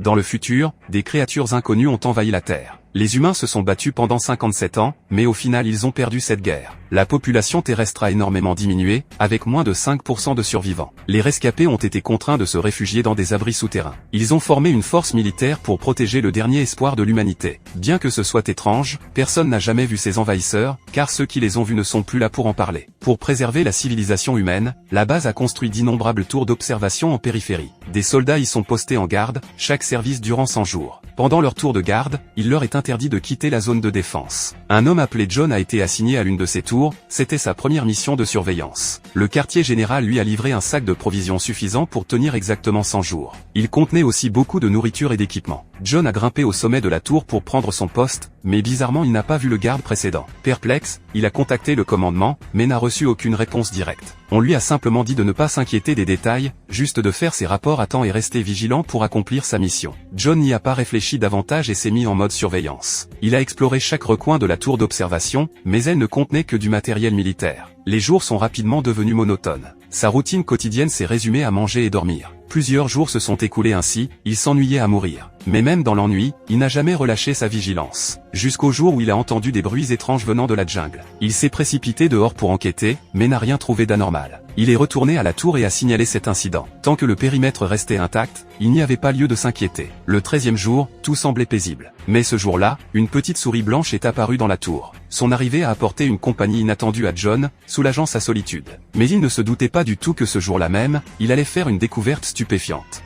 Dans le futur, des créatures inconnues ont envahi la Terre. Les humains se sont battus pendant 57 ans, mais au final ils ont perdu cette guerre. La population terrestre a énormément diminué, avec moins de 5% de survivants. Les rescapés ont été contraints de se réfugier dans des abris souterrains. Ils ont formé une force militaire pour protéger le dernier espoir de l'humanité. Bien que ce soit étrange, personne n'a jamais vu ces envahisseurs, car ceux qui les ont vus ne sont plus là pour en parler. Pour préserver la civilisation humaine, la base a construit d'innombrables tours d'observation en périphérie. Des soldats y sont postés en garde, chaque service durant 100 jours. Pendant leur tour de garde, il leur est interdit de quitter la zone de défense. Un homme appelé John a été assigné à l'une de ces tours, c'était sa première mission de surveillance. Le quartier général lui a livré un sac de provisions suffisant pour tenir exactement 100 jours. Il contenait aussi beaucoup de nourriture et d'équipements. John a grimpé au sommet de la tour pour prendre son poste, mais bizarrement il n'a pas vu le garde précédent. Perplexe, il a contacté le commandement, mais n'a reçu aucune réponse directe. On lui a simplement dit de ne pas s'inquiéter des détails, juste de faire ses rapports à temps et rester vigilant pour accomplir sa mission. John n'y a pas réfléchi davantage et s'est mis en mode surveillance. Il a exploré chaque recoin de la tour d'observation, mais elle ne contenait que du matériel militaire. Les jours sont rapidement devenus monotones. Sa routine quotidienne s'est résumée à manger et dormir. Plusieurs jours se sont écoulés ainsi, il s'ennuyait à mourir. Mais même dans l'ennui, il n'a jamais relâché sa vigilance. Jusqu'au jour où il a entendu des bruits étranges venant de la jungle. Il s'est précipité dehors pour enquêter, mais n'a rien trouvé d'anormal. Il est retourné à la tour et a signalé cet incident. Tant que le périmètre restait intact, il n'y avait pas lieu de s'inquiéter. Le 13e jour, tout semblait paisible. Mais ce jour-là, une petite souris blanche est apparue dans la tour. Son arrivée a apporté une compagnie inattendue à John, soulageant sa solitude. Mais il ne se doutait pas du tout que ce jour-là même, il allait faire une découverte stupéfiante.